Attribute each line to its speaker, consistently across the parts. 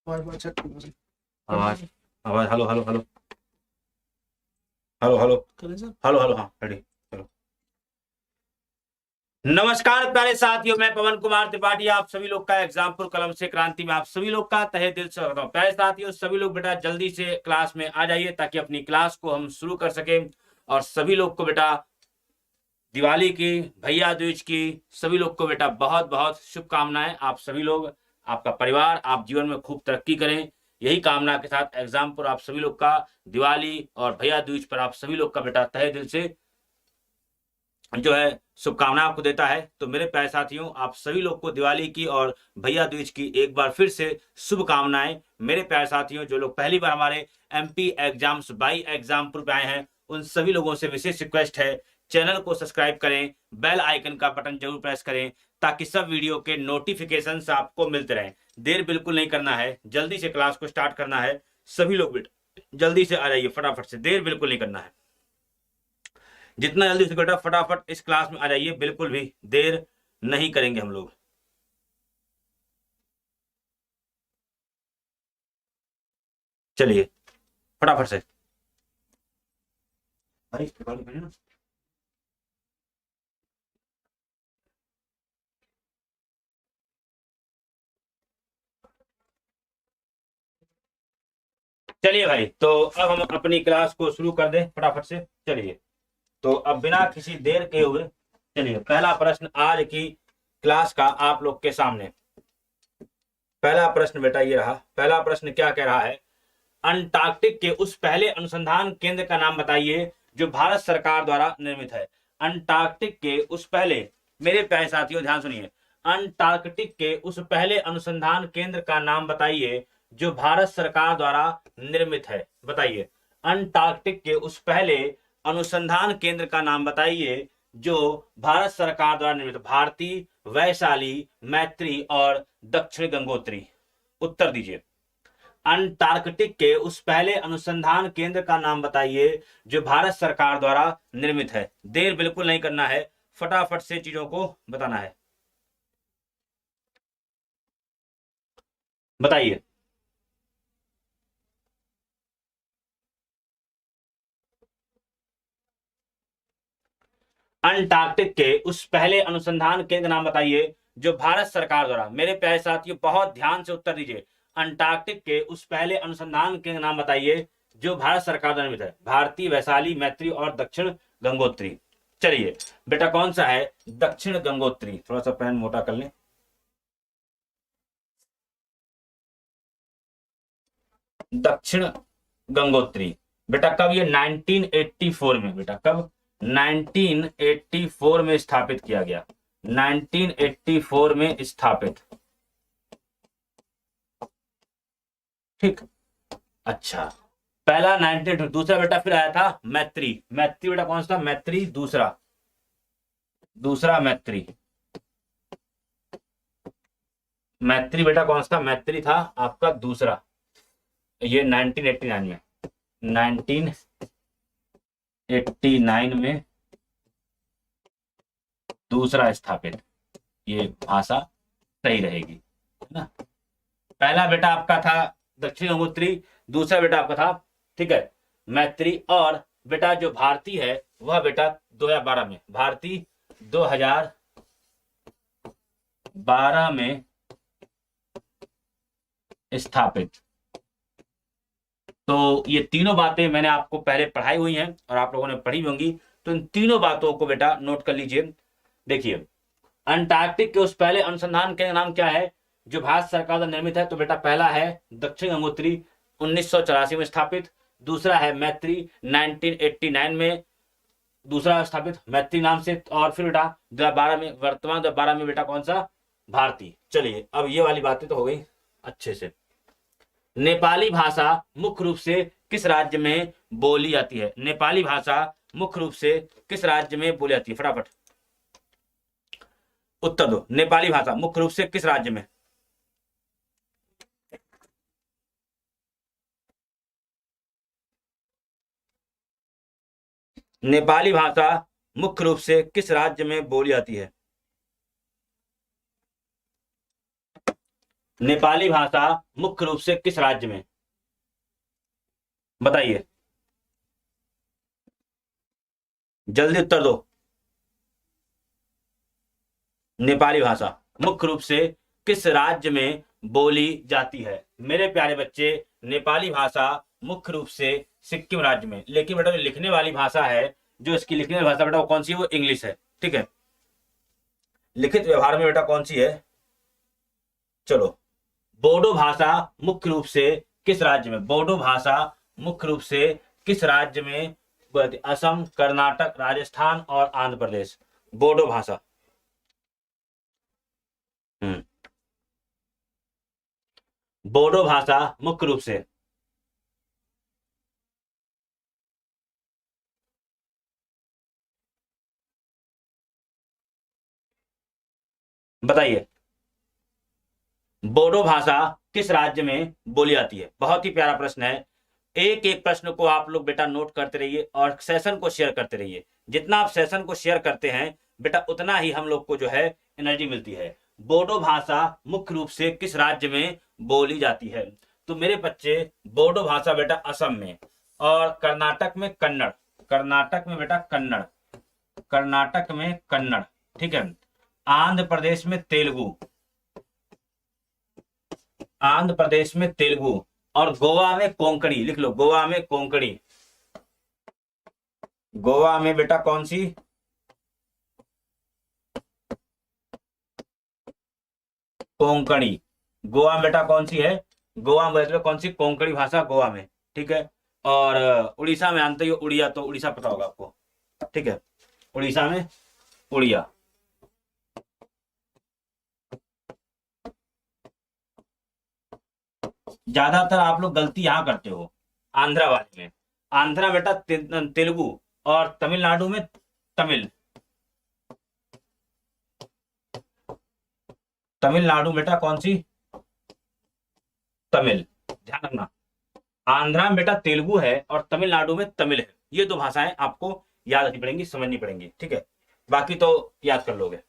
Speaker 1: आवाज आवाज hello hello hello hello hello hello hello, हाँ रेडी, चलो। नमस्कार प्यारे साथियों, मैं पवन कुमार त्रिपाठी आप सभी लोग का एग्जामपुर कलम से क्रांति में आप सभी लोग का तहे दिल से करता हूँ। प्यारे साथियों, सभी लोग बेटा जल्दी से क्लास में आ जाइए ताकि अपनी क्लास को हम शुरू कर सकें। और सभी लोग को बेटा दिवाली की, भैया दूज की, सभी लोग को बेटा बहुत बहुत शुभकामनाएं। आप सभी लोग, आपका परिवार, आप जीवन में खूब तरक्की करें, यही कामना के साथ एग्जाम पर आप सभी लोग का दिवाली और भैया दूज पर आप सभी लोग का बेटा तहे दिल से जो है शुभकामनाएं आपको देता है। तो मेरे प्यारे साथियों, आप सभी लोग को दिवाली की और भैया दूज की एक बार फिर से शुभकामनाएं। मेरे प्यारे साथियों, जो लोग पहली बार हमारे एमपी एग्जाम्स बाई एग्जामपुर पे आए हैं, उन सभी लोगों से विशेष रिक्वेस्ट है, चैनल को सब्सक्राइब करें, बेल आइकन का बटन जरूर प्रेस करें ताकि सब वीडियो के नोटिफिकेशन आपको मिलते रहें। देर बिल्कुल नहीं करना है, जल्दी से क्लास को स्टार्ट करना है। सभी लोग जल्दी से आ जाइए, फटाफट से, देर बिल्कुल नहीं करना है। जितना जल्दी से बेटा फटाफट इस क्लास में आ जाइए, बिल्कुल भी देर नहीं करेंगे हम लोग। चलिए फटाफट से। ना, चलिए भाई, तो अब हम अपनी क्लास को शुरू कर दें फटाफट से। चलिए, तो अब बिना किसी देर के हुए चलिए, पहला प्रश्न आज की क्लास का आप लोग के सामने। पहला प्रश्न बेटा ये रहा। पहला प्रश्न क्या कह रहा है, अंटार्कटिक के उस पहले अनुसंधान केंद्र का नाम बताइए जो भारत सरकार द्वारा निर्मित है। अंटार्कटिक के उस पहले, मेरे प्यारे साथियों ध्यान सुनिए, अंटार्कटिक के उस पहले अनुसंधान केंद्र का नाम बताइए जो भारत सरकार द्वारा निर्मित है। बताइए, अंटार्कटिक के उस पहले अनुसंधान केंद्र का नाम बताइए जो भारत सरकार द्वारा निर्मित। भारती, वैशाली, मैत्री और दक्षिण गंगोत्री। उत्तर दीजिए। अंटार्कटिक के उस पहले अनुसंधान केंद्र का नाम बताइए जो भारत सरकार द्वारा निर्मित है। देर बिल्कुल नहीं करना है, फटाफट से चीजों को बताना है। बताइए। अंटार्कटिक के उस पहले अनुसंधान केंद्र नाम बताइए जो भारत सरकार द्वारा, मेरे प्यारे साथियों बहुत ध्यान से उत्तर दीजिए। अंटार्कटिक के उस पहले अनुसंधान केंद्र नाम बताइए जो भारत सरकार द्वारा निर्मित है। भारती, वैशाली, मैत्री और दक्षिण गंगोत्री। चलिए बेटा, कौन सा है? दक्षिण गंगोत्री। थोड़ा सा पेन मोटा कर लें। दक्षिण गंगोत्री बेटा कब? ये 1984 में बेटा, कब? 1984 में स्थापित किया गया। 1984 में स्थापित। ठीक, अच्छा। पहला 19, दूसरा बेटा फिर आया था मैत्री। मैत्री बेटा कौन सा था? मैत्री दूसरा, दूसरा मैत्री। मैत्री बेटा कौन सा था? मैत्री था आपका दूसरा। ये 1989 में, 1989 में दूसरा स्थापित। ये भाषा सही रहेगी, है ना। पहला बेटा आपका था दक्षिण गंगोत्री, दूसरा बेटा आपका था, ठीक है, मैत्री। और बेटा जो भारती है वह बेटा 2012 में, भारती 2012 में स्थापित। तो ये तीनों बातें मैंने आपको पहले पढ़ाई हुई हैं और आप लोगों ने पढ़ी भी होंगी, तो इन तीनों बातों को बेटा नोट कर लीजिए। देखिए, अंटार्कटिक के उस पहले अनुसंधान के नाम क्या है जो भारत सरकार द्वारा निर्मित है? तो बेटा पहला है दक्षिण गंगोत्री, 1984 में स्थापित। दूसरा है मैत्री, 1989 में दूसरा स्थापित मैत्री नाम से। और फिर बेटा 2012 में, वर्तमान 2012 में बेटा कौन सा? भारती। चलिए, अब ये वाली बातें तो हो गई अच्छे से। नेपाली भाषा मुख्य रूप से किस राज्य में बोली जाती है? नेपाली भाषा मुख्य रूप से किस राज्य में बोली जाती है? फटाफट उत्तर दो। नेपाली भाषा मुख्य रूप से किस राज्य में? नेपाली भाषा मुख्य रूप से किस राज्य में बोली जाती है? नेपाली भाषा मुख्य रूप से किस राज्य में, बताइए, जल्दी उत्तर दो। नेपाली भाषा मुख्य रूप से किस राज्य में बोली जाती है? मेरे प्यारे बच्चे, नेपाली भाषा मुख्य रूप से सिक्किम राज्य में, लेकिन बेटा जो लिखने वाली भाषा है, जो इसकी लिखने वाली भाषा बेटा वो कौन सी है? वो इंग्लिश है, ठीक है। लिखित व्यवहार में बेटा कौन सी है? चलो, बोडो भाषा मुख्य रूप से किस राज्य में, बोडो भाषा मुख्य रूप से किस राज्य में? असम, कर्नाटक, राजस्थान और आंध्र प्रदेश। बोडो भाषा। बोडो भाषा मुख्य रूप से, बताइए, बोडो भाषा किस राज्य में बोली जाती है? बहुत ही प्यारा प्रश्न है। एक एक प्रश्न को आप लोग बेटा नोट करते रहिए और सेशन को शेयर करते रहिए। जितना आप सेशन को शेयर करते हैं बेटा उतना ही हम लोग को जो है एनर्जी मिलती है। बोडो भाषा मुख्य रूप से किस राज्य में बोली जाती है? तो मेरे बच्चे, बोडो भाषा बेटा असम में, और कर्नाटक में कन्नड़, कर्नाटक में बेटा कन्नड़, कर्नाटक में कन्नड़, ठीक है। आंध्र प्रदेश में तेलुगु, आंध्र प्रदेश में तेलुगु, और गोवा में कोंकणी। लिख लो, गोवा में कोंकणी। गोवा में बेटा कौन सी? कोंकणी। गोवा में बेटा कौन सी है? गोवा में बेटा कौन सी? कोंकणी भाषा गोवा में, ठीक है। और उड़ीसा में जानते ही हो उड़िया, तो उड़ीसा पता होगा आपको, ठीक है। उड़ीसा में उड़िया। ज्यादातर आप लोग गलती यहां करते हो आंध्रा वाले में। आंध्रा बेटा तेलुगु, और तमिलनाडु में तमिल। तमिलनाडु बेटा कौन सी? तमिल। ध्यान रखना, आंध्रा में बेटा तेलुगु है और तमिलनाडु में तमिल है। ये दो भाषाएं आपको याद रखनी पड़ेंगी, समझनी पड़ेंगी, ठीक है। बाकी तो याद कर लोगे।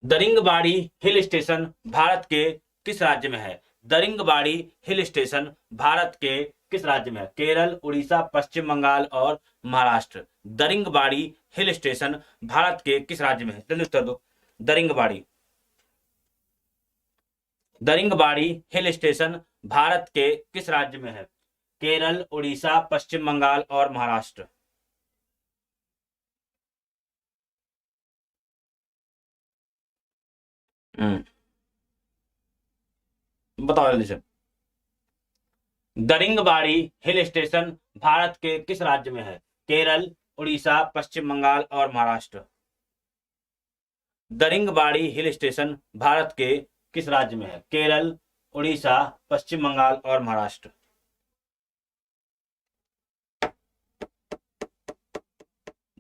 Speaker 1: दरिंगबाड़ी हिल स्टेशन भारत के किस राज्य में है? दरिंगबाड़ी हिल स्टेशन भारत के किस राज्य में है? केरल, उड़ीसा, पश्चिम बंगाल और महाराष्ट्र। दरिंगबाड़ी हिल स्टेशन भारत के किस राज्य में है? जल्दी उत्तर दो। दरिंगबाड़ी, दरिंगबाड़ी हिल स्टेशन भारत के किस राज्य में है? केरल, उड़ीसा, पश्चिम बंगाल और महाराष्ट्र। बताओ जल्दी से। दरिंगबाड़ी हिल स्टेशन भारत के किस राज्य में है? केरल, उड़ीसा, पश्चिम बंगाल और महाराष्ट्र। दरिंगबाड़ी हिल स्टेशन भारत के किस राज्य में है? केरल, उड़ीसा, पश्चिम बंगाल और महाराष्ट्र।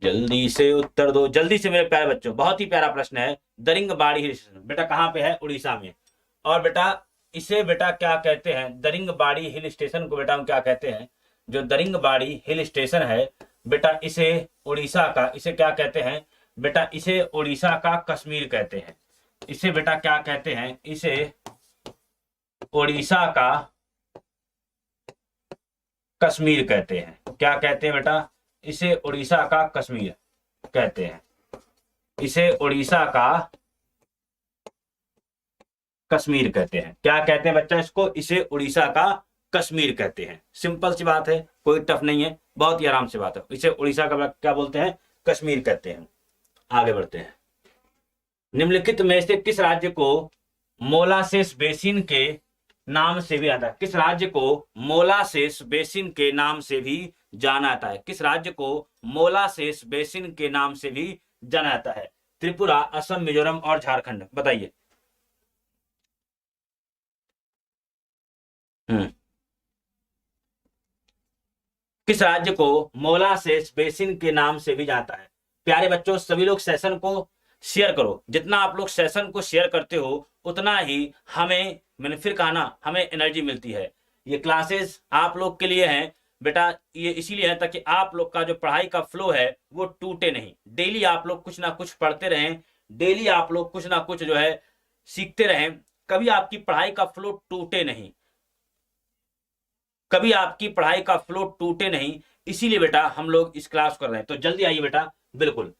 Speaker 1: जल्दी से उत्तर दो, जल्दी से मेरे प्यारे बच्चों। बहुत ही प्यारा प्रश्न है। दरिंगबाड़ी हिल स्टेशन बेटा कहां पे है? उड़ीसा में। और बेटा इसे बेटा क्या कहते हैं? दरिंगबाड़ी हिल स्टेशन को बेटा हम क्या कहते हैं? जो दरिंगबाड़ी हिल स्टेशन है बेटा, इसे उड़ीसा का, इसे क्या कहते हैं बेटा? इसे उड़ीसा का कश्मीर कहते हैं। इसे बेटा क्या कहते हैं? इसे उड़ीसा का कश्मीर कहते हैं। क्या कहते हैं बेटा? इसे उड़ीसा का कश्मीर कहते हैं। इसे उड़ीसा का कश्मीर कहते हैं। क्या कहते हैं बच्चा इसको? इसे उड़ीसा का कश्मीर कहते हैं। सिंपल सी बात है, कोई टफ नहीं है, बहुत ही आराम से बात है। इसे उड़ीसा का क्या बोलते हैं? कश्मीर कहते हैं। आगे बढ़ते हैं। निम्नलिखित में से किस राज्य को मोलासेस बेसिन के नाम से भी आता है? किस राज्य को मोलासेस बेसिन के नाम से भी जाना जाता है? किस राज्य को मोलासेस बेसिन के नाम से भी जाना जाता है? त्रिपुरा, असम, मिजोरम और झारखंड। बताइए। किस राज्य को मोलासेस बेसिन के नाम से भी जाता है? प्यारे बच्चों, सभी लोग सेशन को शेयर करो। जितना आप लोग सेशन को शेयर करते हो उतना ही हमें, मैंने फिर कहा ना, हमें एनर्जी मिलती है। ये क्लासेस आप लोग के लिए हैं बेटा, ये इसीलिए है ताकि आप लोग का जो पढ़ाई का फ्लो है वो टूटे नहीं। डेली आप लोग कुछ ना कुछ पढ़ते रहें, डेली आप लोग कुछ ना कुछ जो है सीखते रहें, कभी आपकी पढ़ाई का फ्लो टूटे नहीं, कभी आपकी पढ़ाई का फ्लो टूटे नहीं, इसीलिए बेटा हम लोग इस क्लास कर रहे हैं। तो जल्दी आइए बेटा, बिल्कुल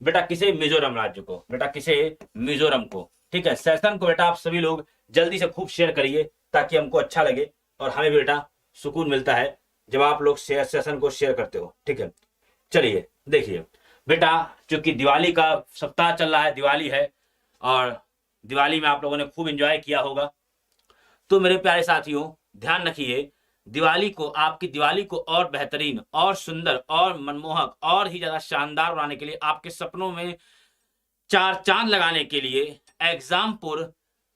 Speaker 1: बेटा, किसे मिजोरम राज्य को, बेटा किसे मिजोरम को, ठीक है। सेशन को बेटा आप सभी लोग जल्दी से खूब शेयर करिए ताकि हमको अच्छा लगे और हमें भी बेटा सुकून मिलता है जब आप लोग सेशन को शेयर करते हो, ठीक है। चलिए देखिए बेटा, चूंकि दिवाली का सप्ताह चल रहा है, दिवाली है और दिवाली में आप लोगों ने खूब एंजॉय किया होगा। तो मेरे प्यारे साथियों ध्यान रखिए, दिवाली को, आपकी दिवाली को और बेहतरीन और सुंदर और मनमोहक और ही ज्यादा शानदार बनाने के लिए, आपके सपनों में चार चांद लगाने के लिए एग्जामपुर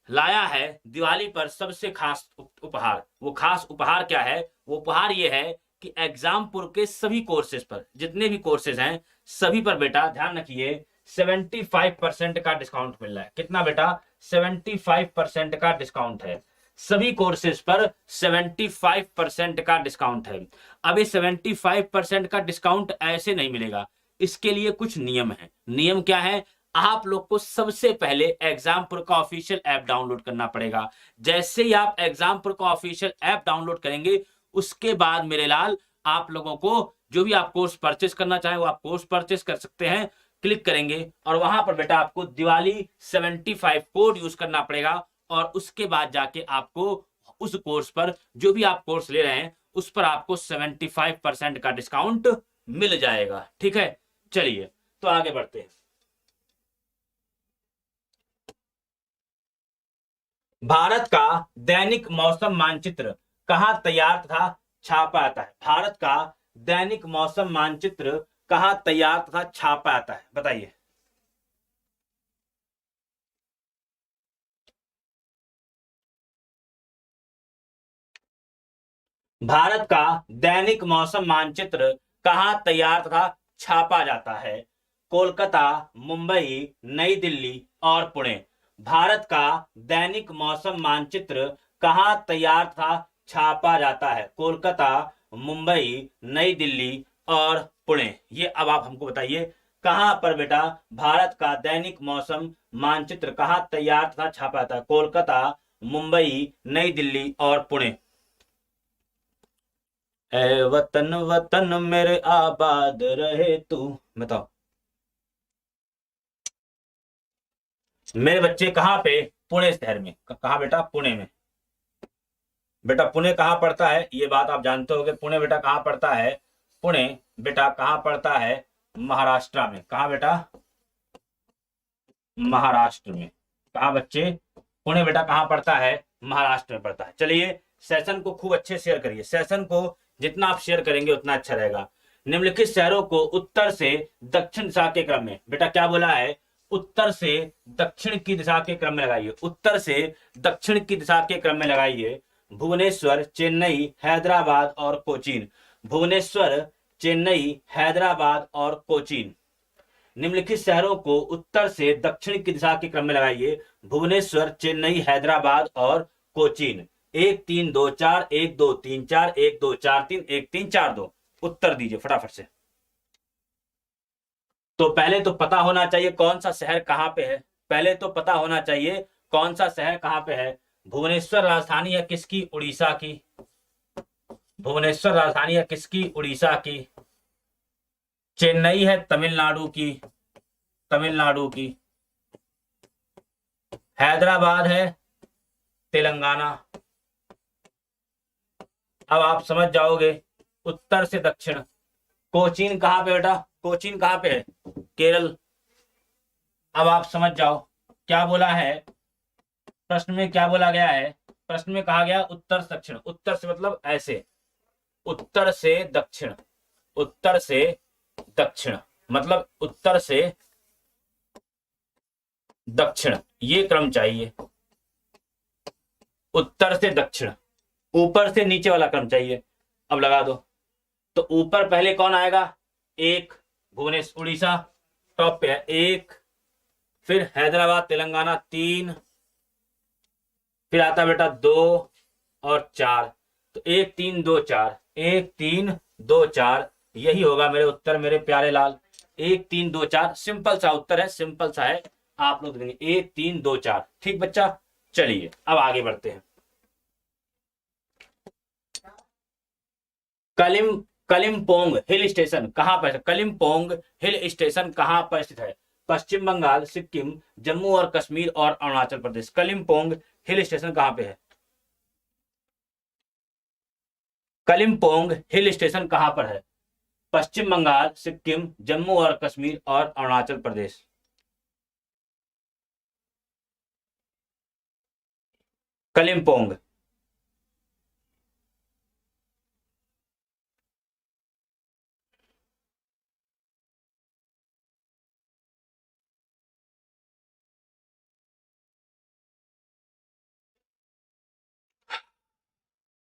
Speaker 1: लाया है दिवाली पर सबसे खास उपहार। वो खास उपहार क्या है? वो उपहार ये है कि एग्जामपुर के सभी कोर्सेज पर, जितने भी कोर्सेज हैं सभी पर बेटा ध्यान रखिए 75% का डिस्काउंट मिल रहा है। कितना बेटा? 75% का डिस्काउंट है। सभी कोर्सेज पर 75% का डिस्काउंट है। अब ये 75% का डिस्काउंट ऐसे नहीं मिलेगा, इसके लिए कुछ नियम है। नियम क्या है? आप लोग को सबसे पहले एग्जामपुर का ऑफिशियल ऐप डाउनलोड करना पड़ेगा। जैसे ही आप एग्जामपुर का ऑफिशियल ऐप डाउनलोड करेंगे उसके बाद मेरे लाल आप लोगों को जो भी आप कोर्स परचेस करना चाहे वो आप कोर्स परचेस कर सकते हैं। क्लिक करेंगे और वहां पर बेटा आपको दिवाली 75 कोड यूज करना पड़ेगा और उसके बाद जाके आपको उस कोर्स पर, जो भी आप कोर्स ले रहे हैं उस पर आपको 75% का डिस्काउंट मिल जाएगा, ठीक है। चलिए तो आगे बढ़ते हैं। भारत का दैनिक मौसम मानचित्र कहां तैयार तथा छापा आता है? भारत का दैनिक मौसम मानचित्र कहां तैयार तथा छापा आता है? बताइए। भारत का दैनिक मौसम मानचित्र कहां तैयार तथा छापा जाता है? कोलकाता, मुंबई, नई दिल्ली और पुणे। भारत का दैनिक मौसम मानचित्र कहां तैयार तथा छापा जाता है? कोलकाता, मुंबई, नई दिल्ली और पुणे। ये अब आप हमको बताइए कहां पर बेटा भारत का दैनिक मौसम मानचित्र कहां तैयार तथा छापा जाता है? कोलकाता, मुंबई, नई दिल्ली और पुणे। ए वतन वतन मेरे आबाद रहे तू। बताओ मेरे बच्चे कहां पे? पुणे शहर में। कहां बेटा? पुणे में। बेटा पुणे कहां पड़ता है ये बात आप जानते होगे। पुणे बेटा कहां पड़ता है? पुणे बेटा कहां पड़ता है? महाराष्ट्र में। कहां बेटा? महाराष्ट्र में। कहां बच्चे? पुणे बेटा कहां पड़ता है? महाराष्ट्र में पड़ता है। चलिए सेशन को खूब अच्छे शेयर करिए। सेशन को जितना आप शेयर करेंगे उतना अच्छा रहेगा। निम्नलिखित शहरों को उत्तर से दक्षिण दिशा के क्रम में, बेटा क्या बोला है? उत्तर से दक्षिण की दिशा के क्रम में लगाइए। उत्तर से दक्षिण की दिशा के क्रम में लगाइए। भुवनेश्वर, चेन्नई, हैदराबाद और कोचीन। भुवनेश्वर, चेन्नई, हैदराबाद और कोचीन। निम्नलिखित शहरों को उत्तर से दक्षिण की दिशा के क्रम में लगाइए। भुवनेश्वर, चेन्नई, हैदराबाद और कोचीन। 1 3 2 4, 1 2 3 4, 1 2 4 3, 1 3 4 2। उत्तर दीजिए फटाफट से। तो पहले तो पता होना चाहिए कौन सा शहर कहां पे है। पहले तो पता होना चाहिए कौन सा शहर कहां पे है। भुवनेश्वर राजधानी है किसकी? उड़ीसा की। भुवनेश्वर राजधानी है किसकी? उड़ीसा की। चेन्नई है तमिलनाडु की। तमिलनाडु की। हैदराबाद है तेलंगाना। अब आप समझ जाओगे उत्तर से दक्षिण। कोचीन कहां पे बेटा? कोचीन कहां पे है? केरल। अब आप समझ जाओ क्या बोला है प्रश्न में, क्या बोला गया है प्रश्न में? कहा गया उत्तर से दक्षिण। उत्तर से मतलब ऐसे, उत्तर से दक्षिण। उत्तर से दक्षिण मतलब उत्तर से दक्षिण, ये क्रम चाहिए। उत्तर से दक्षिण, ऊपर से नीचे वाला क्रम चाहिए। अब लगा दो। तो ऊपर पहले कौन आएगा? 1 भुवनेश्वर उड़ीसा टॉप पे है 1, फिर हैदराबाद तेलंगाना 3, फिर आता बेटा 2 और 4। तो 1 3 2 4, 1 3 2 4, यही होगा मेरे उत्तर मेरे प्यारे लाल। 1 3 2 4 सिंपल सा उत्तर है, सिंपल सा है। आप लोग देंगे 1 3 2 4। ठीक बच्चा, चलिए अब आगे बढ़ते हैं। कलिम्पोंग हिल स्टेशन कहाँ पर है? कलिम्पोंग हिल स्टेशन कहाँ पर स्थित है? पश्चिम बंगाल, सिक्किम, जम्मू और कश्मीर और अरुणाचल प्रदेश। कलिम्पोंग हिल स्टेशन कहाँ पे है? कलिम्पोंग हिल स्टेशन कहाँ पर है? पश्चिम बंगाल, सिक्किम, जम्मू और कश्मीर और अरुणाचल प्रदेश। कलिम्पोंग।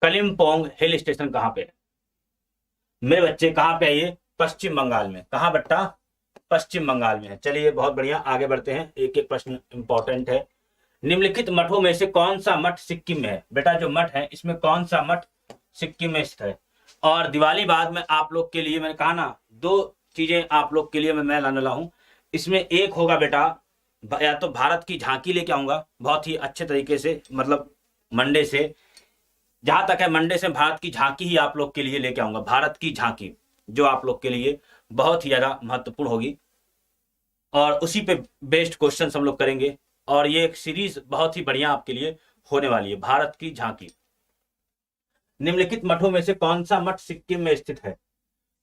Speaker 1: कलिम्पोंग हिल स्टेशन कहाँ पे है मेरे बच्चे? कहाँ पे है ये? पश्चिम बंगाल में। कहाँ बट्टा? पश्चिम बंगाल में है। चलिए बहुत बढ़िया, आगे बढ़ते हैं। एक एक प्रश्न इंपॉर्टेंट है। निम्नलिखित मठों में से कौन सा मठ सिक्किम में है? बेटा जो मठ है इसमें कौन सा मठ सिक्किम में स्थित है? और दिवाली बाद में आप लोग के लिए मैंने कहा ना, दो चीजें आप लोग के लिए मैं लाने वाला हूं। इसमें एक होगा बेटा, या तो भारत की झांकी लेके आऊंगा बहुत ही अच्छे तरीके से, मतलब मंडे से, जहां तक है मंडे से भारत की झांकी ही आप लोग के लिए लेके आऊंगा। भारत की झांकी जो आप लोग के लिए बहुत ही ज्यादा महत्वपूर्ण होगी, और उसी पे बेस्ड क्वेश्चन हम लोग करेंगे। और ये एक सीरीज बहुत ही बढ़िया आपके लिए होने वाली है, भारत की झांकी। निम्नलिखित मठों में से कौन सा मठ सिक्किम में स्थित है?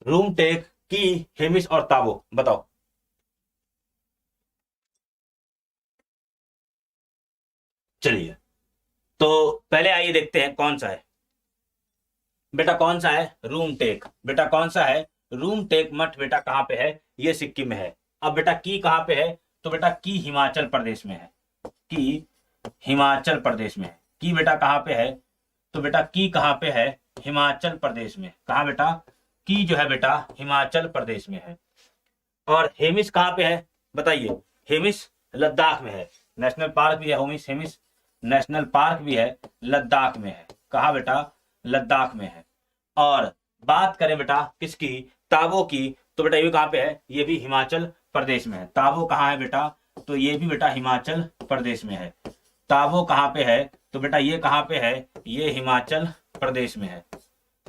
Speaker 1: रूमटेक, की, हेमिस और ताबो, बताओ। चलिए तो पहले आइए देखते हैं कौन सा है। बेटा कौन सा है? रूमटेक। बेटा कौन सा है? रूमटेक मठ बेटा कहाँ पे है? ये सिक्किम में है। अब बेटा की कहाँ पे है? तो बेटा की हिमाचल प्रदेश में है। की हिमाचल प्रदेश में है। की बेटा कहाँ पे है? तो बेटा की कहाँ पे है? हिमाचल प्रदेश में। कहाँ बेटा? की जो है बेटा हिमाचल प्रदेश में है। और हेमिस कहाँ पे है बताइए? हेमिस लद्दाख में है। नेशनल पार्क भी है हेमिस, हेमिस नेशनल पार्क भी है, लद्दाख में है। कहाँ बेटा? लद्दाख में है। और बात करें बेटा किसकी? ताबो की, तो बेटा ये कहाँ पे है? ये भी हिमाचल प्रदेश में है। ताबो कहाँ है बेटा? तो ये भी बेटा हिमाचल प्रदेश में है। ताबो कहाँ पे है? तो बेटा ये कहाँ पे है? ये हिमाचल प्रदेश में है।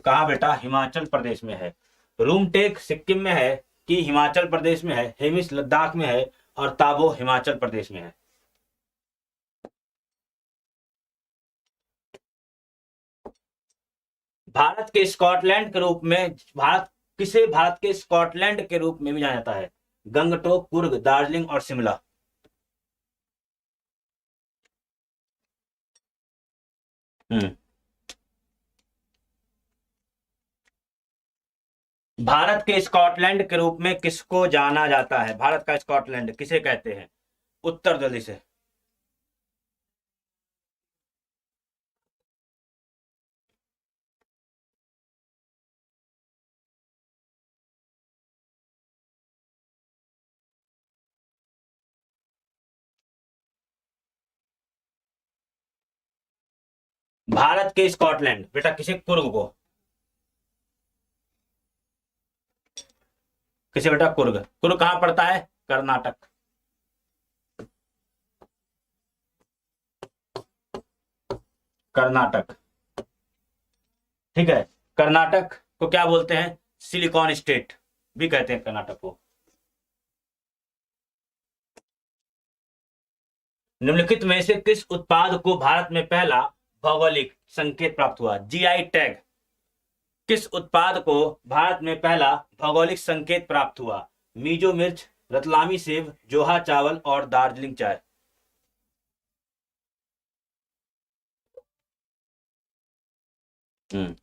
Speaker 1: कहाँ बेटा? हिमाचल प्रदेश में है। रूमटेक सिक्किम में है, कि हिमाचल प्रदेश में है, हेमिस लद्दाख में है, और ताबो हिमाचल प्रदेश में है। भारत के स्कॉटलैंड के रूप में, भारत के स्कॉटलैंड के रूप में भी जाना जाता है? गंगटोक, कुर्ग, दार्जिलिंग और शिमला। हम्म भारत के स्कॉटलैंड के रूप में किसको जाना जाता है? भारत का स्कॉटलैंड किसे कहते हैं? उत्तर जल्दी से। भारत के स्कॉटलैंड बेटा किसे? कुर्ग को। किसे बेटा? कुर्ग। कुर्ग कहां पड़ता है? कर्नाटक। कर्नाटक, ठीक है। कर्नाटक को क्या बोलते हैं? सिलिकॉन स्टेट भी कहते हैं कर्नाटक को। निम्नलिखित में से किस उत्पाद को भारत में पहला भौगोलिक संकेत प्राप्त हुआ? GI tag. किस उत्पाद को भारत में पहला भौगोलिक संकेत प्राप्त हुआ? मीजो मिर्च, रतलामी सेब, जोहा चावल और दार्जिलिंग चाय। हम्म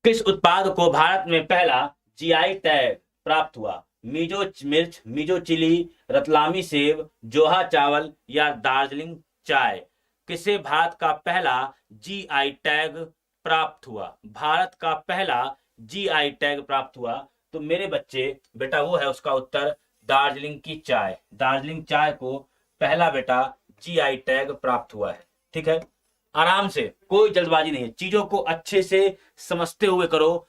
Speaker 1: किस उत्पाद को भारत में पहला जीआई टैग प्राप्त हुआ? मीजो मिर्च, मीजो चिली, रतलामी सेब, जोहा चावल या दार्जिलिंग चाय। किसे भारत का पहला जीआई टैग प्राप्त हुआ? भारत का पहला जीआई टैग प्राप्त हुआ तो मेरे बच्चे बेटा वो है उसका उत्तर दार्जिलिंग की चाय। दार्जिलिंग चाय को पहला बेटा जीआई टैग प्राप्त हुआ है। ठीक है, आराम से, कोई जल्दबाजी नहीं है, चीजों को अच्छे से समझते हुए करो।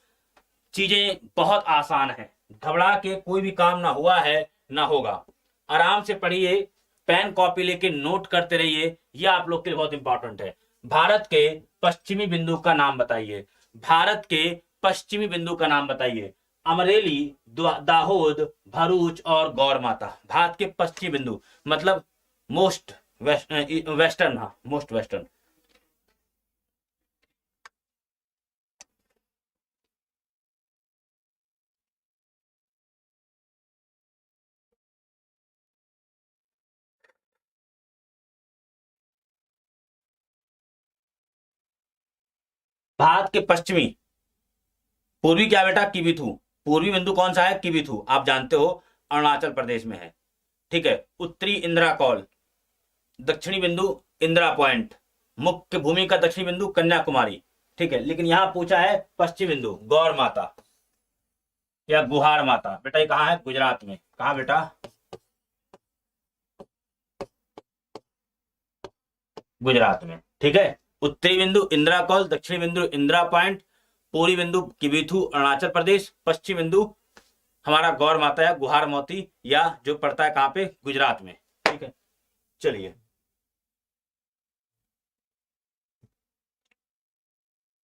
Speaker 1: चीजें बहुत आसान है, घबरा के कोई भी काम ना हुआ है ना होगा। आराम से पढ़िए, पेन कॉपी लेके नोट करते रहिए, ये आप लोग के लिए बहुत इंपॉर्टेंट है। भारत के पश्चिमी बिंदु का नाम बताइए, भारत के पश्चिमी बिंदु का नाम बताइए। अमरेली, दाहोद, भरूच और गौर माता। भारत के पश्चिमी बिंदु मतलब मोस्ट वेस्टर्न, हाँ मोस्ट वेस्टर्न। भारत के पश्चिमी, पूर्वी क्या बेटा, किबिथु। पूर्वी बिंदु कौन सा है, किबिथु, आप जानते हो अरुणाचल प्रदेश में है। ठीक है। उत्तरी इंदिरा कौल, दक्षिणी बिंदु इंदिरा पॉइंट, मुख्य भूमि का दक्षिणी बिंदु कन्याकुमारी। ठीक है, लेकिन यहां पूछा है पश्चिम बिंदु, गौर माता या गुहार माता। बेटा ये कहाँ है, गुजरात में। कहा बेटा, गुजरात में। ठीक है। उत्तरी बिंदु इंदिरा कौल, दक्षिणी बिंदु इंदिरा पॉइंट, पूर्वी बिंदु किबिथु अरुणाचल प्रदेश, पश्चिम बिंदु हमारा गौर माता या गुहार मोती या जो पड़ता है कहां पे, गुजरात में। ठीक है, चलिए।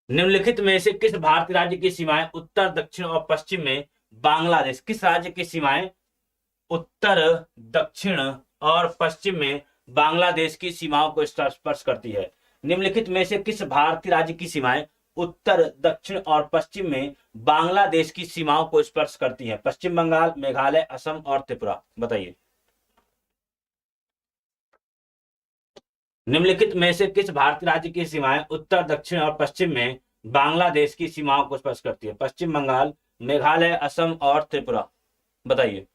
Speaker 1: निम्नलिखित में से किस भारतीय राज्य की सीमाएं उत्तर, दक्षिण और पश्चिम में बांग्लादेश, किस राज्य की सीमाएं उत्तर, दक्षिण और पश्चिम में बांग्लादेश की सीमाओं को स्पर्श करती है? निम्नलिखित में से किस भारतीय राज्य की सीमाएं उत्तर, दक्षिण और पश्चिम में बांग्लादेश की सीमाओं को स्पर्श करती है? पश्चिम बंगाल, मेघालय, असम और त्रिपुरा। बताइए। निम्नलिखित में से किस भारतीय राज्य की सीमाएं उत्तर, दक्षिण और पश्चिम में बांग्लादेश की सीमाओं को स्पर्श करती है? पश्चिम बंगाल, मेघालय, असम और त्रिपुरा। बताइए।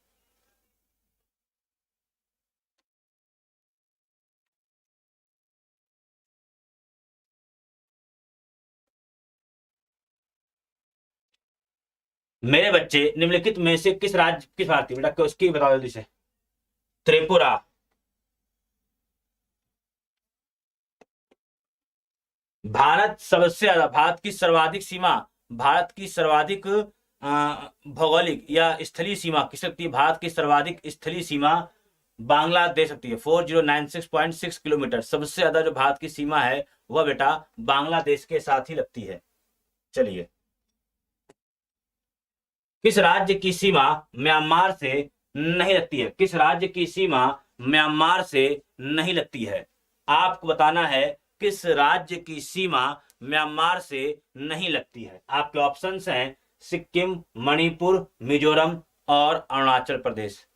Speaker 1: मेरे बच्चे, निम्नलिखित में से किस राज्य, किस भारतीय, बेटा उसकी बताओ जल्दी से। त्रिपुरा। भारत सबसे ज्यादा, भारत की सर्वाधिक सीमा, भारत की सर्वाधिक भौगोलिक या स्थलीय सीमा किस सकती है? भारत की सर्वाधिक स्थलीय सीमा बांग्लादेश सकती है, 4096.6 किलोमीटर। सबसे ज्यादा जो भारत की सीमा है वह बेटा बांग्लादेश के साथ ही लगती है। चलिए। किस राज्य की सीमा म्यांमार से नहीं लगती है? किस राज्य की सीमा म्यांमार से नहीं लगती है? आपको बताना है किस राज्य की सीमा म्यांमार से नहीं लगती है। आपके ऑप्शंस हैं सिक्किम, मणिपुर, मिजोरम और अरुणाचल प्रदेश।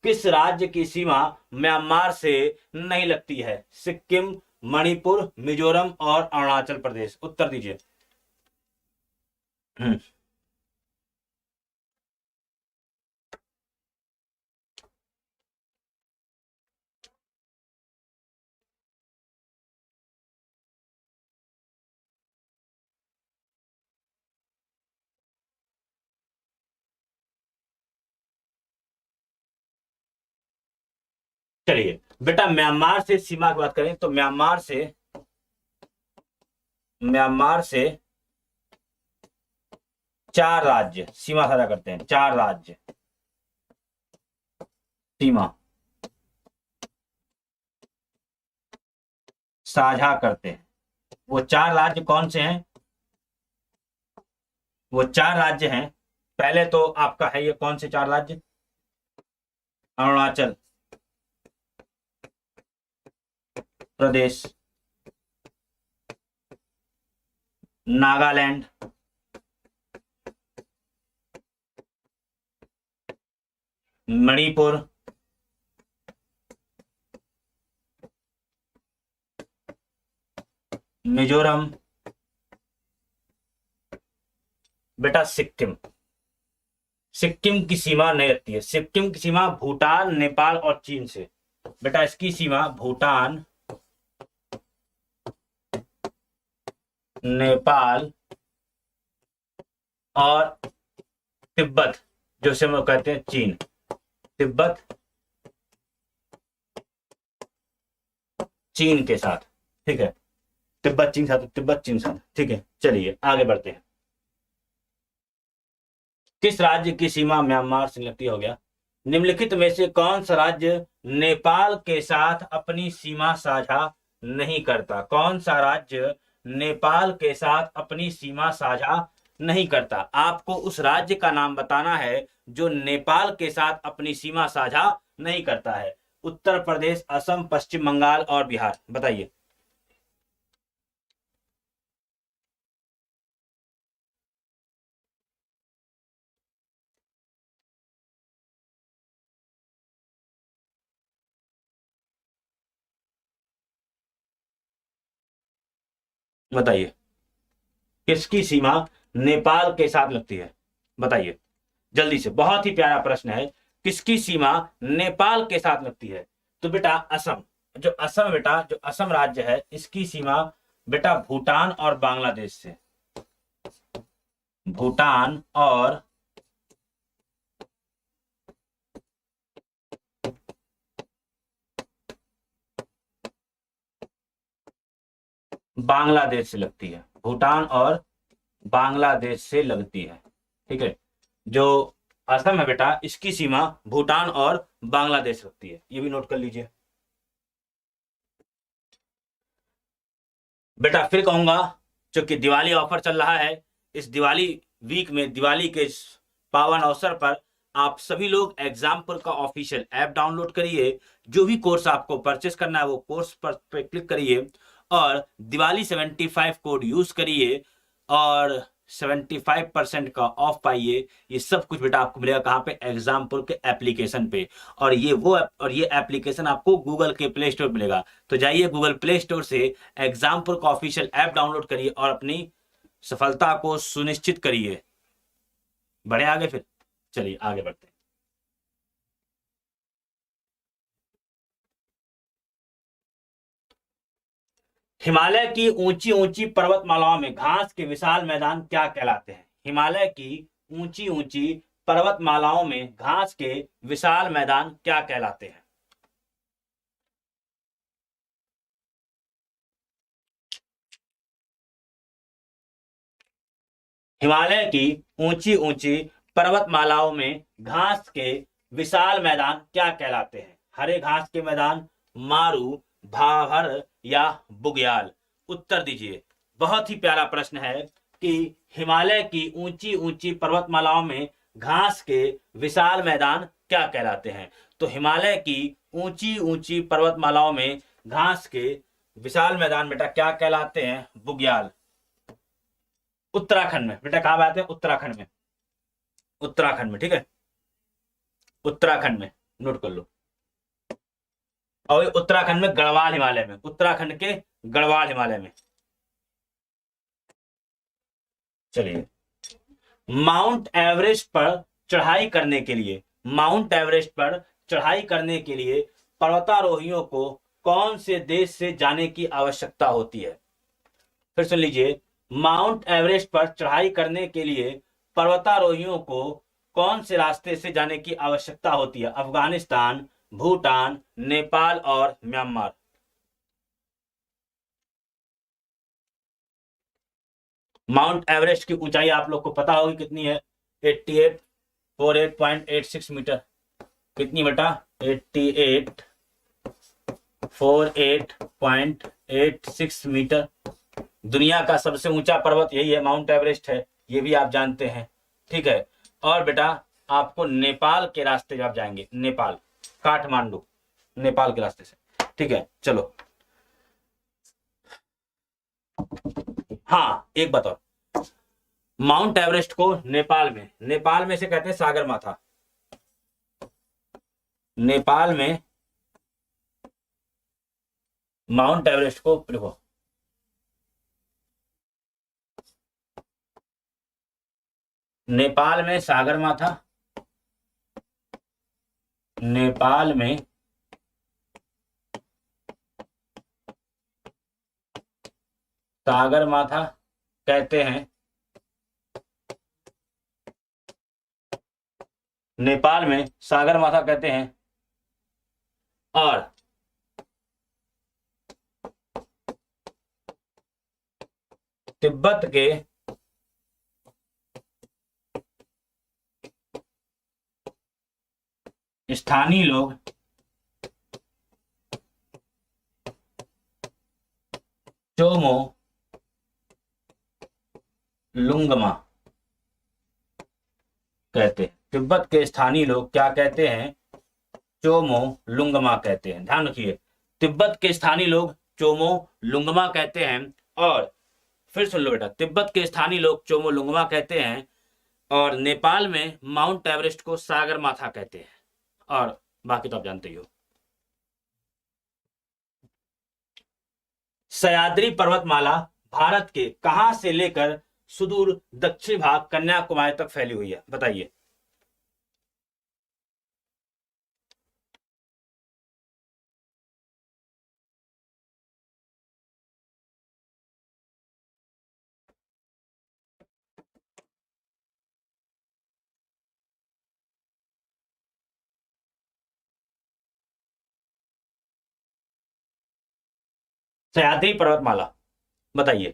Speaker 1: किस राज्य की सीमा म्यांमार से नहीं लगती है? सिक्किम, मणिपुर, मिजोरम और अरुणाचल प्रदेश। उत्तर दीजिए। चलिए बेटा, म्यांमार से सीमा की बात करें तो म्यांमार से 4 राज्य सीमा साझा करते हैं। 4 राज्य सीमा साझा करते हैं। वो 4 राज्य कौन से हैं? वो 4 राज्य हैं, पहले तो आपका है ये कौन से 4 राज्य? अरुणाचल प्रदेश, नागालैंड, मणिपुर, मिजोरम, बेटा सिक्किम। सिक्किम की सीमा नहीं लगती है। सिक्किम की सीमा भूटान, नेपाल और चीन से। बेटा इसकी सीमा भूटान, नेपाल और तिब्बत, जो से हम कहते हैं चीन, तिब्बत चीन के साथ। ठीक है, तिब्बत चीन साथ, तिब्बत चीन साथ। ठीक है, चलिए आगे बढ़ते हैं। किस राज्य की सीमा म्यांमार से लगती? हो गया। निम्नलिखित में से कौन सा राज्य नेपाल के साथ अपनी सीमा साझा नहीं करता? कौन सा राज्य नेपाल के साथ अपनी सीमा साझा नहीं करता? आपको उस राज्य का नाम बताना है जो नेपाल के साथ अपनी सीमा साझा नहीं करता है। उत्तर प्रदेश, असम, पश्चिम बंगाल और बिहार, बताइए। बताइए किसकी सीमा नेपाल के साथ लगती है? बताइए जल्दी से, बहुत ही प्यारा प्रश्न है। किसकी सीमा नेपाल के साथ लगती है? तो बेटा असम। जो असम बेटा, जो असम राज्य है, इसकी सीमा बेटा भूटान और बांग्लादेश से। भूटान और बांग्लादेश से लगती है। भूटान और बांग्लादेश से लगती है। ठीक है, जो असम है बेटा, इसकी सीमा भूटान और बांग्लादेश लगती है। ये भी नोट कर लीजिए। बेटा फिर कहूंगा, क्योंकि दिवाली ऑफर चल रहा है, इस दिवाली वीक में, दिवाली के इस पावन अवसर पर आप सभी लोग एग्जामपुर का ऑफिशियल ऐप डाउनलोड करिए। जो भी कोर्स आपको परचेस करना है वो कोर्स पर क्लिक करिए और दिवाली 75 कोड यूज करिए और 75% का ऑफ पाइए। ये सब कुछ बेटा आपको मिलेगा कहाँ पे? एग्जामपुर के एप्लीकेशन पे। और ये एप्लीकेशन आपको गूगल के प्ले स्टोर मिलेगा। तो जाइए गूगल प्ले स्टोर से एग्जामपुर का ऑफिशियल ऐप डाउनलोड करिए और अपनी सफलता को सुनिश्चित करिए। बढ़े आगे फिर, चलिए आगे बढ़ते हैं। हिमालय की ऊंची ऊंची पर्वतमालाओं में घास के विशाल मैदान क्या कहलाते हैं? हिमालय की ऊंची ऊंची पर्वतमालाओं में घास के विशाल मैदान क्या कहलाते हैं? हिमालय की ऊंची ऊंची पर्वतमालाओं में घास के विशाल मैदान क्या कहलाते हैं? हरे घास के मैदान, मारू, भाभर या बुग्याल? उत्तर दीजिए। बहुत ही प्यारा प्रश्न है कि हिमालय की ऊंची ऊंची पर्वतमालाओं में घास के विशाल मैदान क्या कहलाते हैं? तो हिमालय की ऊंची ऊंची पर्वतमालाओं में घास के विशाल मैदान बेटा क्या कहलाते हैं? बुग्याल। उत्तराखंड में बेटा, कहां बात है? उत्तराखंड में। उत्तराखंड में, ठीक है, उत्तराखंड में नोट कर लो। और उत्तराखंड में गढ़वाल हिमालय में, उत्तराखंड के गढ़वाल हिमालय में। चलिए, माउंट एवरेस्ट पर चढ़ाई करने के लिए, माउंट एवरेस्ट पर चढ़ाई करने के लिए पर्वतारोहियों को कौन से देश से जाने की आवश्यकता होती है? फिर सुन लीजिए, माउंट एवरेस्ट पर चढ़ाई करने के लिए पर्वतारोहियों को कौन से रास्ते से जाने की आवश्यकता होती है? अफगानिस्तान, भूटान, नेपाल और म्यांमार। माउंट एवरेस्ट की ऊंचाई आप लोग को पता होगी कितनी है? 8848.86 मीटर। कितनी बेटा? 8848.86 मीटर। दुनिया का सबसे ऊंचा पर्वत यही है, माउंट एवरेस्ट है, ये भी आप जानते हैं। ठीक है, और बेटा आपको नेपाल के रास्ते आप जाएंगे, नेपाल, काठमांडू, नेपाल के रास्ते से। ठीक है, चलो। हाँ एक बताओ, माउंट एवरेस्ट को नेपाल में से कहते हैं सागरमाथा। नेपाल में माउंट एवरेस्ट को, देखो, नेपाल में सागरमाथा, नेपाल में सागरमाथा कहते हैं, नेपाल में सागरमाथा कहते हैं। और तिब्बत के स्थानीय लोग चोमो लुंगमा कहते हैं। तिब्बत के स्थानीय लोग क्या कहते हैं? चोमो लुंगमा कहते हैं। ध्यान रखिए, तिब्बत के स्थानीय लोग चोमो लुंगमा कहते हैं। और फिर सुन लो बेटा, तिब्बत के स्थानीय लोग चोमो लुंगमा कहते हैं। और नेपाल में माउंट एवरेस्ट को सागर माथा कहते हैं। और बाकी तो आप जानते ही हो। सह्याद्री पर्वतमाला भारत के कहां से लेकर सुदूर दक्षिण भाग कन्याकुमारी तक फैली हुई है? बताइए। सह्याद्री पर्वतमाला, बताइए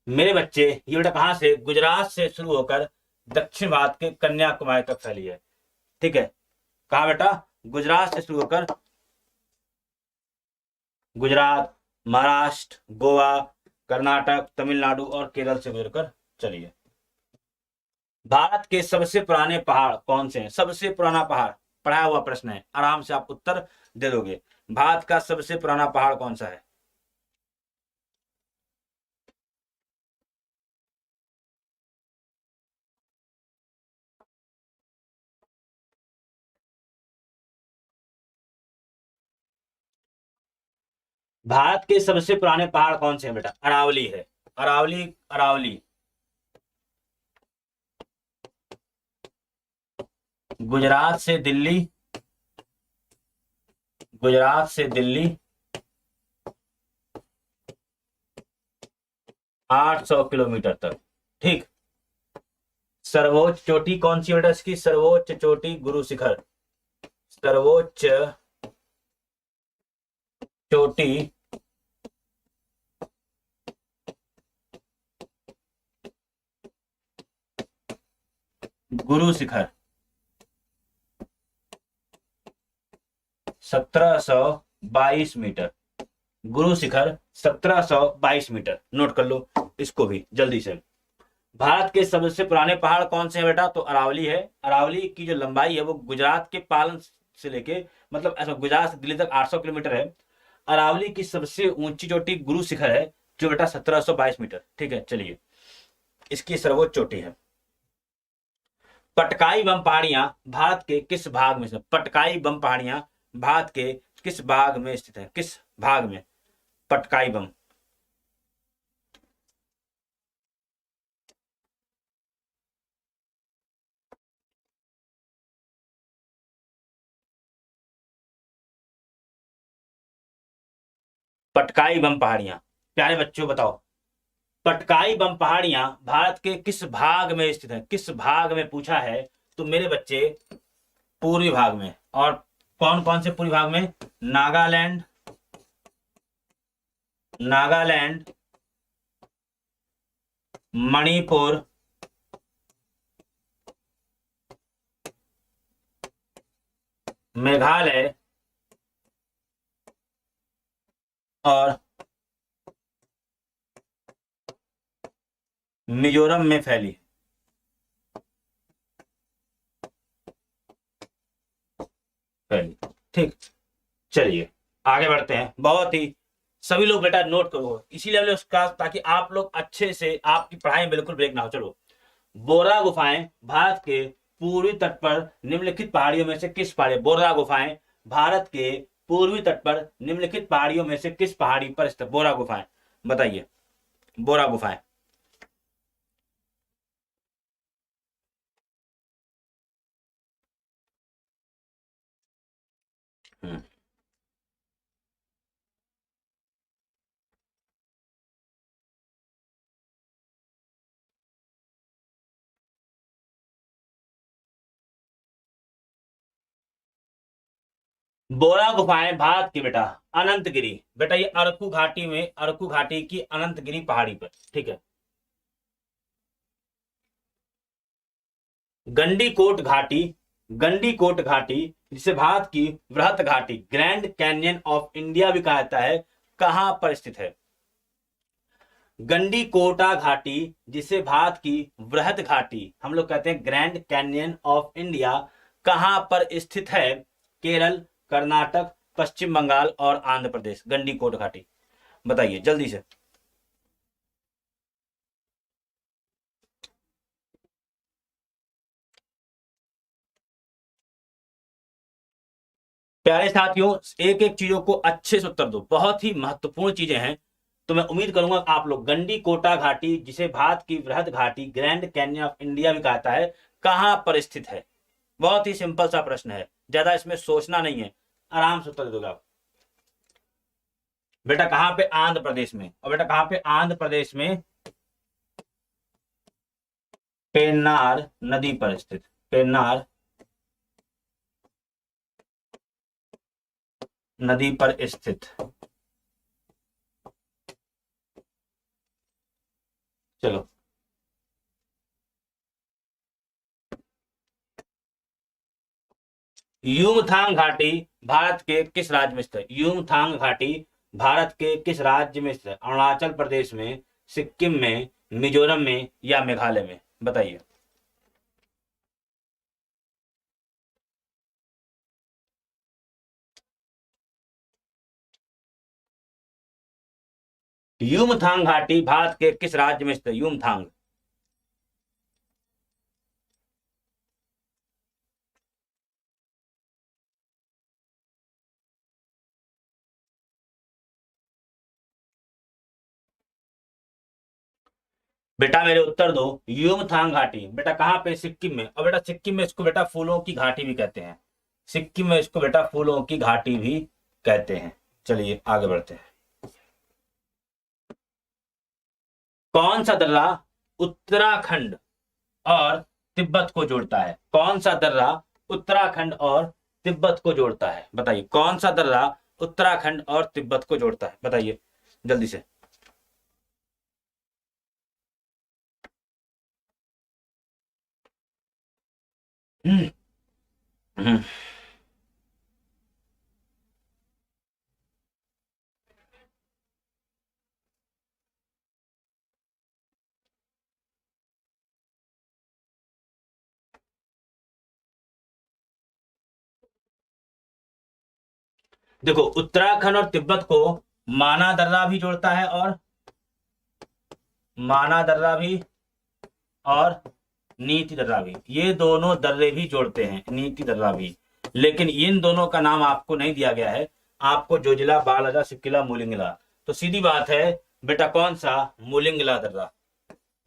Speaker 1: मेरे बच्चे। ये बेटा कहां से? गुजरात से शुरू होकर दक्षिण भारत के कन्याकुमारी तक फैली है। ठीक है, कहा बेटा? गुजरात से शुरू होकर गुजरात, महाराष्ट्र, गोवा, कर्नाटक, तमिलनाडु और केरल से गुजरकर चलिए। भारत के सबसे पुराने पहाड़ कौन से हैं? सबसे पुराना पहाड़, पढ़ाया हुआ प्रश्न है, आराम से आप उत्तर दे दोगे। भारत का सबसे पुराना पहाड़ कौन सा है? भारत के सबसे पुराने पहाड़ कौन से हैं बेटा? अरावली है। अरावली, अरावली। गुजरात से दिल्ली, गुजरात से दिल्ली 800 किलोमीटर तक। ठीक। सर्वोच्च चोटी कौन सी बेटा इसकी? सर्वोच्च चोटी गुरु शिखर। सर्वोच्च चोटी Guru Shikhar 1722 metre. Guru Shikhar 1722 metre. Note कर लो इसको भी जल्दी से। भारत के सबसे पुराने पहाड़ कौन से हैं बेटा? तो अरावली है। अरावली की जो लंबाई है वो गुजरात के पालन से लेके, मतलब ऐसा गुजरात से दिल्ली तक 800 किलोमीटर है। अरावली की सबसे ऊंची चोटी गुरु शिखर है जो बेटा 1722 मीटर। ठीक है, चलिए इसकी सर्वोच्च चोटी है। पटकाई बम पहाड़ियां भारत के किस भाग में? पटकाई बम पहाड़ियां भारत के किस भाग में स्थित है? किस भाग में पटकाई बम? पटकाई बम पहाड़ियां, प्यारे बच्चों बताओ, पटकाई बम पहाड़ियां भारत के किस भाग में स्थित है? किस भाग में पूछा है तो मेरे बच्चे पूर्वी भाग में। और कौन कौन से पूर्वी भाग में? नागालैंड, नागालैंड, मणिपुर, मेघालय और मिजोरम में फैली। ठीक, चलिए आगे बढ़ते हैं। बहुत ही सभी लोग बेटा नोट करो इसीलिए हमने उसका, ताकि आप लोग अच्छे से, आपकी पढ़ाई बिल्कुल ब्रेक ना हो। चलो, बोरा गुफाएं भारत के पूर्वी तट पर निम्नलिखित पहाड़ियों में से किस पहाड़ी? बोरा गुफाएं भारत के पूर्वी तट पर निम्नलिखित पहाड़ियों में से किस पहाड़ी पर स्थित? बोरा गुफाएं, बताइए। बोरा गुफाएं बोरा गुफाएं भारत की बेटा अनंतगिरी, बेटा ये अरकू घाटी में, अरकू घाटी की अनंतगिरी पहाड़ी पर। ठीक है। गंडीकोट घाटी, गंडीकोट घाटी जिसे भारत की वृहत घाटी, ग्रैंड कैनियन ऑफ इंडिया भी कहा जाता है, कहां पर स्थित है? गंडीकोटा घाटी, जिसे भारत की वृहद घाटी हम लोग कहते हैं, ग्रैंड कैनियन ऑफ इंडिया, कहां पर स्थित है? केरल, कर्नाटक, पश्चिम बंगाल और आंध्र प्रदेश। गंडीकोट घाटी, बताइए जल्दी से। प्यारे साथियों, एक एक चीजों को अच्छे से उत्तर दो, बहुत ही महत्वपूर्ण चीजें हैं। तो मैं उम्मीद करूंगा आप लोग, गंडीकोटा घाटी, जिसे भारत की वृहद घाटी, ग्रैंड कैन्यन ऑफ इंडिया भी कहता है, कहां पर स्थित है? बहुत ही सिंपल सा प्रश्न है, ज्यादा इसमें सोचना नहीं है, आराम से उत्तर दोगे आप। बेटा कहां पे? आंध्र प्रदेश में। और बेटा कहां पे? आंध्र प्रदेश में पेन्नार नदी पर स्थित। पेन्नार नदी पर स्थित। चलो, यूमथांग घाटी भारत के किस राज्य में स्थित है? यूमथांग घाटी भारत के किस राज्य में स्थित है? अरुणाचल प्रदेश में, सिक्किम में, मिजोरम में या मेघालय में? बताइए। यूमथांग घाटी भारत के किस राज्य में स्थित है? यूमथांग। बेटा मेरे उत्तर दो। यूमथांग घाटी बेटा कहां पे? सिक्किम में। और बेटा सिक्किम में इसको बेटा फूलों की घाटी भी कहते हैं। सिक्किम में इसको बेटा फूलों की घाटी भी कहते हैं। चलिए आगे बढ़ते हैं। कौन सा दर्रा उत्तराखंड और तिब्बत को जोड़ता है? कौन सा दर्रा उत्तराखंड और तिब्बत को जोड़ता है? बताइए, कौन सा दर्रा उत्तराखंड और तिब्बत को जोड़ता है? बताइए जल्दी से। हम्म, हम्म। देखो, उत्तराखंड और तिब्बत को माना दर्रा भी जोड़ता है, और माना दर्रा भी और नीति दर्रा भी, ये दोनों दर्रे भी जोड़ते हैं, नीति दर्रा भी। लेकिन इन दोनों का नाम आपको नहीं दिया गया है, आपको जोजिला, बालाजा, सिक्किला, मुलिंगला। तो सीधी बात है बेटा, कौन सा? मुलिंगला दर्रा।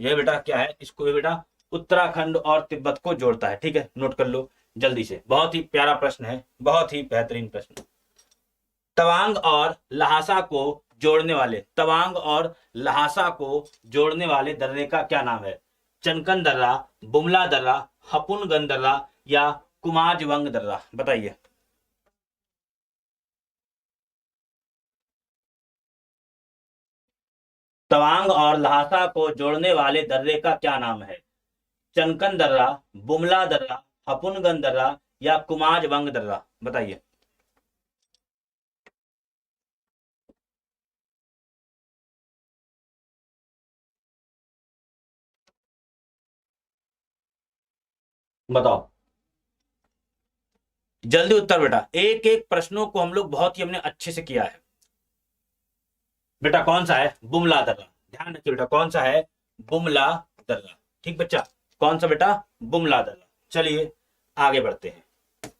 Speaker 1: यह बेटा क्या है? इसको ये बेटा उत्तराखंड और तिब्बत को जोड़ता है। ठीक है, नोट कर लो जल्दी से। बहुत ही प्यारा प्रश्न है, बहुत ही बेहतरीन प्रश्न। तवांग और लहासा को जोड़ने वाले, तवांग और लहासा को जोड़ने वाले दर्रे का क्या नाम है? चनकन दर्रा, बुमला दर्रा, हपुनगन दर्रा या कुमाजवंग दर्रा? बताइए। तवांग और लहासा को जोड़ने वाले दर्रे का क्या नाम है? चनकन दर्रा, बुमला दर्रा, हपुनगन दर्रा या कुमाजवंग दर्रा? बताइए। बताओ जल्दी उत्तर बेटा, एक एक प्रश्नों को हम लोग बहुत ही हमने अच्छे से किया है। बेटा कौन सा है? बुमला दर्रा। ध्यान रखिए बेटा, कौन सा है? बुमला दर्रा। ठीक बच्चा, कौन सा बेटा? बुमला दर्रा। चलिए आगे बढ़ते हैं।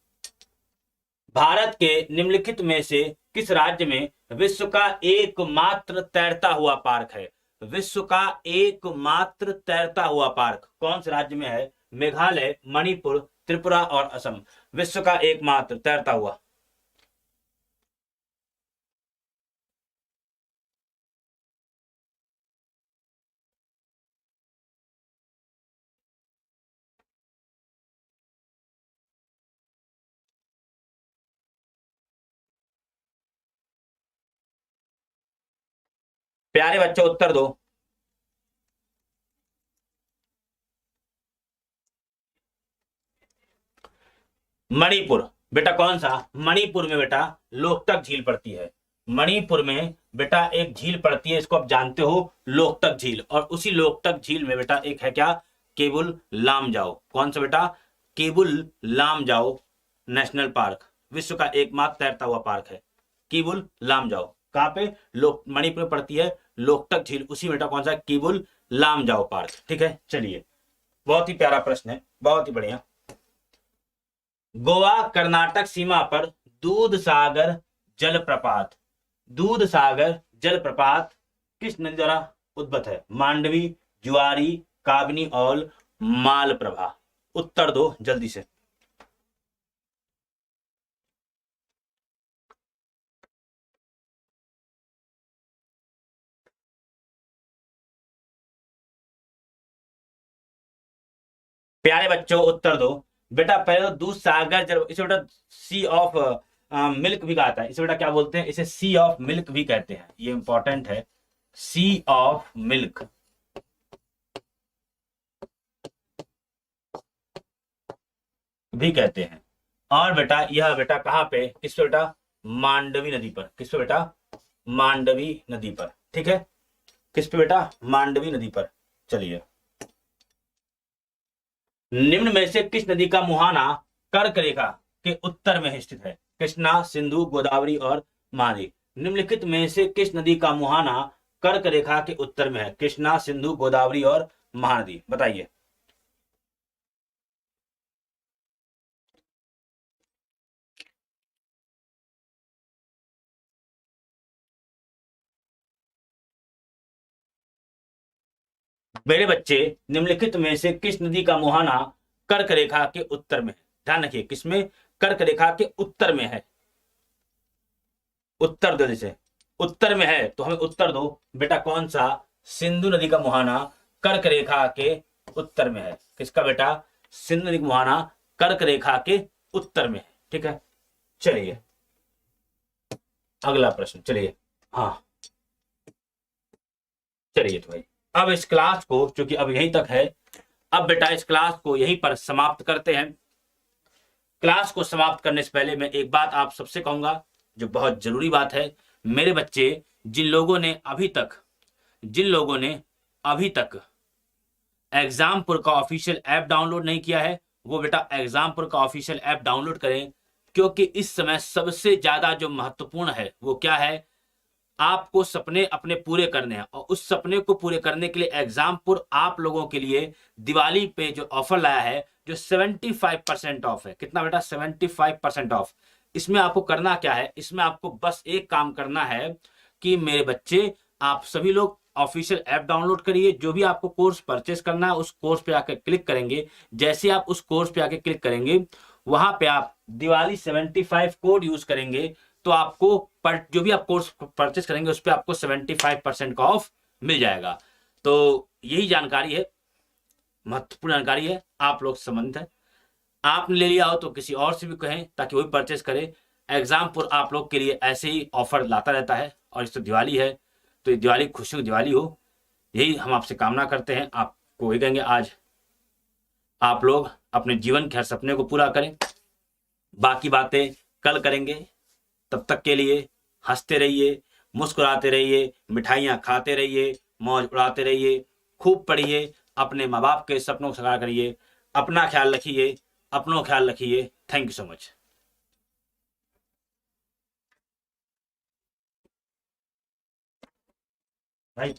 Speaker 1: भारत के निम्नलिखित में से किस राज्य में विश्व का एकमात्र तैरता हुआ पार्क है? विश्व का एकमात्र तैरता हुआ पार्क कौन से राज्य में है? मेघालय, मणिपुर, त्रिपुरा और असम। विश्व का एकमात्र तैरता हुआ। प्यारे बच्चों उत्तर दो। मणिपुर। बेटा कौन सा? मणिपुर में बेटा लोकतक झील पड़ती है। मणिपुर में बेटा एक झील पड़ती है, इसको आप जानते हो, लोकटक झील। और उसी लोकटक झील में बेटा एक है क्या, केबुल लामजाओ। कौन सा बेटा, केबुल लामजाओ नेशनल पार्क, विश्व का एकमात्र तैरता हुआ पार्क है केबुल लामजाओ। कहां पे, लोक मणिपुर में पड़ती है लोकटक झील, उसी बेटा कौन सा, केबुल लामजाओ पार्क। ठीक है, चलिए, बहुत ही प्यारा प्रश्न है, बहुत ही बढ़िया। गोवा कर्नाटक सीमा पर दूध सागर जलप्रपात, दूध सागर जलप्रपात किस नदी द्वारा उद्भत है, मांडवी, जुआरी, काबनी और मालप्रभा। उत्तर दो जल्दी से। प्यारे बच्चों उत्तर दो। बेटा पहले तो दूध सागर जल, इसे बेटा सी ऑफ मिल्क भी कहता है, इसे बेटा क्या बोलते हैं, इसे सी ऑफ मिल्क भी कहते हैं, ये इंपॉर्टेंट है, सी ऑफ मिल्क भी कहते हैं। और बेटा यह बेटा कहां पे, किस पे बेटा, मांडवी नदी पर। किस पे बेटा, मांडवी नदी पर। ठीक है, किस पे बेटा, मांडवी नदी पर। चलिए, निम्न में से किस नदी का मुहाना कर्क रेखा के उत्तर में स्थित है, कृष्णा, सिंधु, गोदावरी और महानदी। निम्नलिखित में से किस नदी का मुहाना कर्क रेखा के उत्तर में है, कृष्णा, सिंधु, गोदावरी और महानदी, बताइए। मेरे बच्चे, निम्नलिखित में से किस नदी का मुहाना कर्क रेखा के उत्तर में है, ध्यान रखिए, किसमें, कर्क रेखा के उत्तर में है। उत्तर दो, जैसे उत्तर में है तो हमें उत्तर दो बेटा, कौन सा, सिंधु नदी का मुहाना कर्क रेखा के उत्तर में है। किसका बेटा, सिंधु नदी का मुहाना कर्क रेखा के उत्तर में है। ठीक है, चलिए अगला प्रश्न, चलिए। हाँ, चलिए तो भाई, अब इस क्लास को, चूंकि अब यहीं तक है, अब बेटा इस क्लास को यहीं पर समाप्त करते हैं। क्लास को समाप्त करने से पहले मैं एक बात आप सबसे कहूंगा, जो बहुत जरूरी बात है। मेरे बच्चे, जिन लोगों ने अभी तक एग्जामपुर का ऑफिशियल ऐप डाउनलोड नहीं किया है, वो बेटा एग्जामपुर का ऑफिशियल ऐप डाउनलोड करें, क्योंकि इस समय सबसे ज्यादा जो महत्वपूर्ण है वो क्या है, आपको सपने अपने पूरे करने हैं। और उस सपने को पूरे करने के लिए एग्जामपुर आप लोगों के लिए दिवाली पे जो ऑफर लाया है, जो 75% ऑफ है। कितना बेटा, 75% ऑफ। इसमें आपको करना क्या है, इसमें आपको बस एक काम करना है कि मेरे बच्चे, आप सभी लोग ऑफिशियल ऐप डाउनलोड करिए, जो भी आपको कोर्स परचेस करना है उस कोर्स पे आकर क्लिक करेंगे। जैसे आप उस कोर्स पे आके क्लिक करेंगे, वहां पे आप दिवाली 75 कोड यूज करेंगे, तो आपको जो भी आप कोर्स परचेस करेंगे उस पर आपको 75% का ऑफ मिल जाएगा। तो यही जानकारी है, महत्वपूर्ण जानकारी है, आप लोग संबंधित है। आपने ले लिया हो तो किसी और से भी कहें ताकि वही परचेस करे। एग्जामपुर आप लोग के लिए ऐसे ही ऑफर लाता रहता है, और इस तो दिवाली है, तो ये दिवाली खुशियों की दिवाली हो, यही हम आपसे कामना करते हैं। आपको वही कहेंगे, आज आप लोग अपने जीवन के हर सपने को पूरा करें, बाकी बातें कल करेंगे। तब तक के लिए हंसते रहिए, मुस्कुराते रहिए, मिठाइयाँ खाते रहिए, मौज उड़ाते रहिए, खूब पढ़िए, अपने माँ बाप के सपनों को साकार करिए, अपना ख्याल रखिए, अपनों ख्याल रखिए। थैंक यू सो मच भाई।